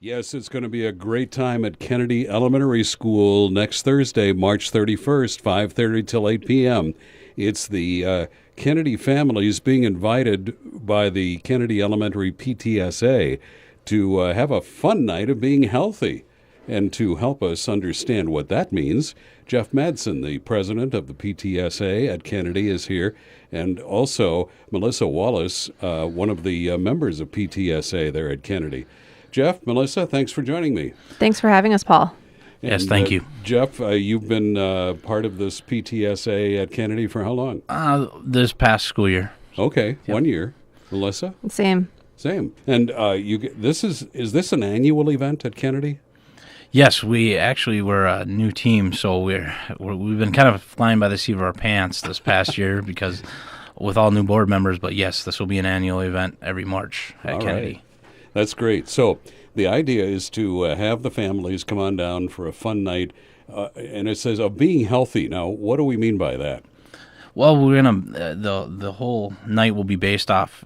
Yes, it's going to be a great time at Kennedy Elementary School next Thursday, March 31st, 5:30 till 8 p.m. It's the Kennedy families being invited by the Kennedy Elementary PTSA to have a fun night of being healthy. And to help us understand what that means, Jeff Madsen, the president of the PTSA at Kennedy, is here, and also Melissa Wallace, one of the members of PTSA there at Kennedy. Jeff, Melissa, thanks for joining me. Thanks for having us, Paul. Yes, thank you. Jeff, you've been part of this PTSA at Kennedy for how long? This past school year. Okay, yep. 1 year. Melissa? Same. And is this an annual event at Kennedy? Yes, we're a new team, so we've been kind of flying by the seat of our pants this past year because with all new board members. But yes, this will be an annual event every March at Kennedy. Right. That's great. So the idea is to have the families come on down for a fun night, and it says of being healthy. Now, what do we mean by that? Well, we're gonna the whole night will be based off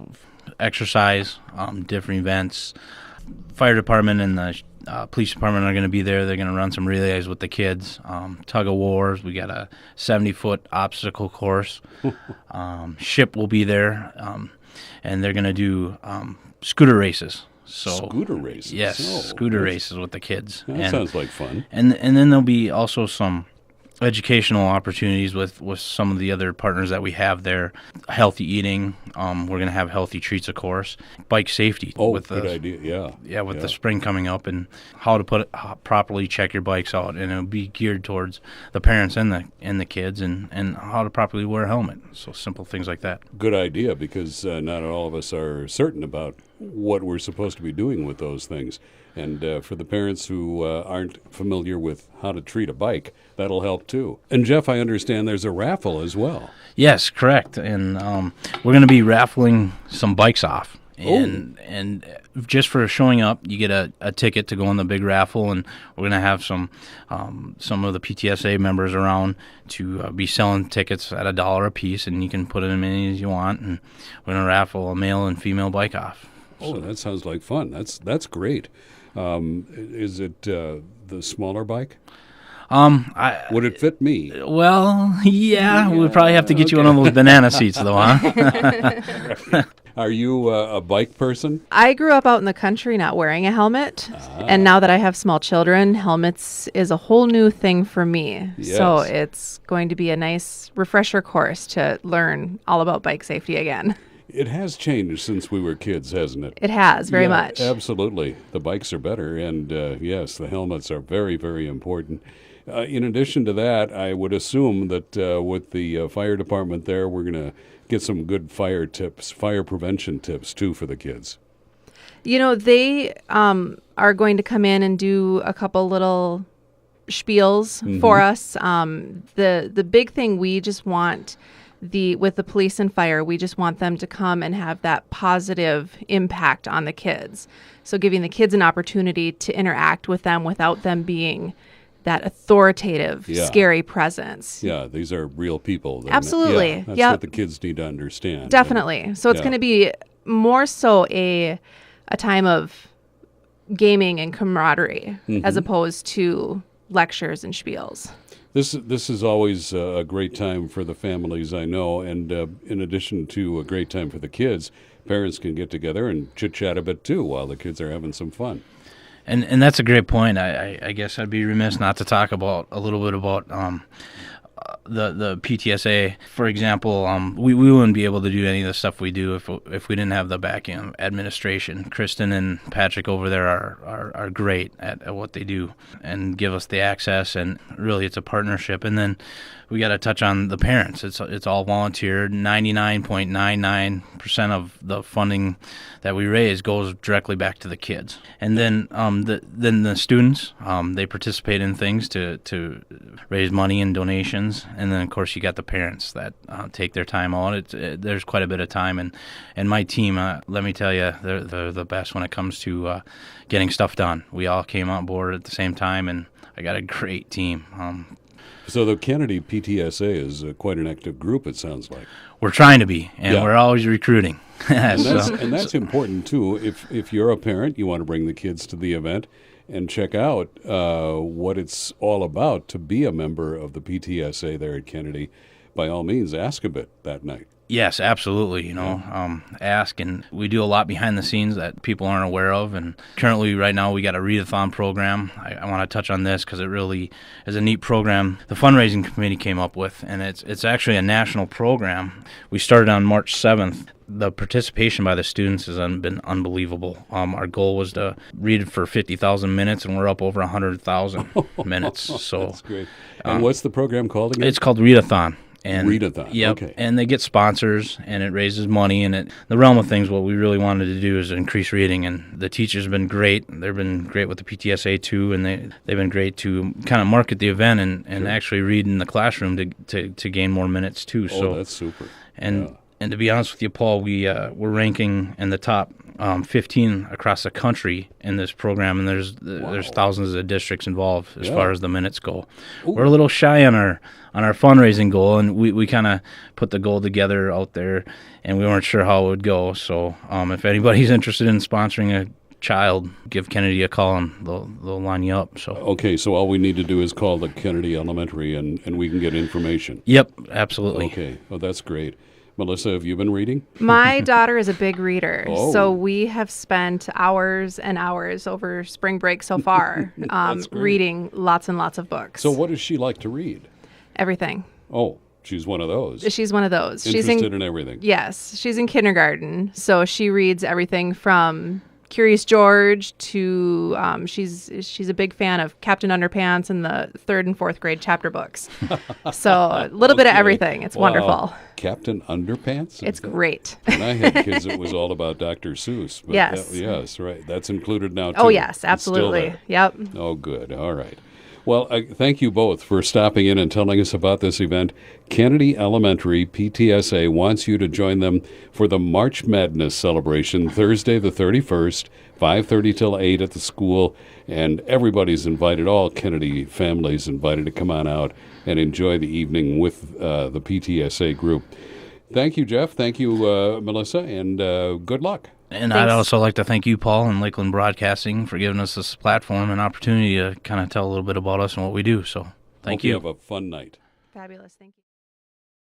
exercise, different events. Fire department and the police department are going to be there. They're going to run some relays with the kids, tug of wars. We got a 70-foot obstacle course. SHIP will be there, and they're going to do scooter races. Scooter races? Yes, scooter races with the kids. That sounds like fun. And then there'll be also some educational opportunities with some of the other partners that we have there. Healthy eating. We're going to have healthy treats, of course. Bike safety. Good idea. Yeah. Yeah, with the spring coming up, and how to properly check your bikes out, and it'll be geared towards the parents and the kids, and how to properly wear a helmet. So simple things like that. Good idea, because not all of us are certain about what we're supposed to be doing with those things. And for the parents who aren't familiar with how to treat a bike, that'll help too. And Jeff, I understand there's a raffle as well. Yes, correct. And we're going to be raffling some bikes off. And just for showing up, you get a ticket to go in the big raffle, and we're going to have some of the PTSA members around to be selling tickets at $1 a piece, and you can put in as many as you want, and we're going to raffle a male and female bike off. Oh, that sounds like fun. That's great. Is it the smaller bike? Would it fit me? Well, yeah. We'll probably have to get you one of those banana seats, though, huh? Are you a bike person? I grew up out in the country not wearing a helmet, and now that I have small children, helmets is a whole new thing for me. Yes. So it's going to be a nice refresher course to learn all about bike safety again. It has changed since we were kids, hasn't it? It has, very much. Absolutely. The bikes are better, and yes, the helmets are very, very important. In addition to that, I would assume that with the fire department there, we're going to get some good fire prevention tips, too, for the kids. You know, they are going to come in and do a couple little spiels for us. The big thing we just want with the police and fire, we just want them to come and have that positive impact on the kids. So giving the kids an opportunity to interact with them without them being that authoritative, scary presence. Yeah, these are real people. Absolutely. Yeah, that's what the kids need to understand. Definitely. So it's going to be more so a time of gaming and camaraderie as opposed to lectures and spiels. This is always a great time for the families, I know, and in addition to a great time for the kids, parents can get together and chit-chat a bit too while the kids are having some fun. And that's a great point. I guess I'd be remiss not to talk about a little bit about the PTSA. For example, we wouldn't be able to do any of the stuff we do if we didn't have the backing of administration. Kristen and Patrick over there are great at what they do and give us the access, and really it's a partnership. And then we got to touch on the parents. It's all volunteer. 99.99% of the funding that we raise goes directly back to the kids. And then the students, they participate in things to raise money and donations. And then, of course, you got the parents that take their time out. There's quite a bit of time. And my team, let me tell you, they're the best when it comes to getting stuff done. We all came on board at the same time, and I got a great team. So the Kennedy PTSA is quite an active group, it sounds like. We're trying to be, and Yeah. we're always recruiting. And So- that's important, too. If you're a parent, you want to bring the kids to the event and check out what it's all about to be a member of the PTSA there at Kennedy. By all means, ask a bit that night. Yes, absolutely. Ask, and we do a lot behind the scenes that people aren't aware of. And currently, right now, we got a readathon program. I want to touch on this because it really is a neat program the fundraising committee came up with, and it's actually a national program. We started on March 7th. The participation by the students has been unbelievable. Our goal was to read for 50,000 minutes, and we're up over 100,000 minutes. So That's great. And what's the program called again? it's called Readathon. And Readathon, Yep. okay. And they get sponsors, and it raises money. And the realm of things, what we really wanted to do is increase reading. And the teachers have been great. They've been great with the PTSA too, and they've been great to kind of market the event and actually read in the classroom to gain more minutes too. Oh, that's super. And to be honest with you, Paul, we're ranking in the top 15 across the country in this program, and there's thousands of districts involved as far as the minutes go. Ooh. We're a little shy on our fundraising goal, and we kind of put the goal together out there, and we weren't sure how it would go. So if anybody's interested in sponsoring a child, give Kennedy a call, and they'll line you up. So Okay, so all we need to do is call the Kennedy Elementary, and we can get information. Yep, absolutely. Okay, well, that's great. Melissa, have you been reading? My daughter is a big reader, Oh. so we have spent hours and hours over spring break so far That's great. reading lots and lots of books. So what does she like to read? Everything. Oh, she's one of those. She's one of those. Interested in everything. Yes, she's in kindergarten, so she reads everything from Curious George to she's a big fan of Captain Underpants and the 3rd and 4th grade chapter books. So a little bit of Okay. everything. It's Wow. wonderful. Captain Underpants? It's great. When I had kids, it was all about Dr. Seuss. But Yes. yes, right. That's included now, too. Oh yes, It's still absolutely. there. Yep. Oh, good. All right. Well, thank you both for stopping in and telling us about this event. Kennedy Elementary PTSA wants you to join them for the March Madness celebration Thursday the 31st, 5:30 till 8 at the school. And everybody's invited, all Kennedy families invited to come on out and enjoy the evening with the PTSA group. Thank you, Jeff. Thank you, Melissa, and good luck. And Thanks. I'd also like to thank you, Paul, and Lakeland Broadcasting for giving us this platform and opportunity to kind of tell a little bit about us and what we do. So thank Hope you. Have a fun night. Fabulous. Thank you.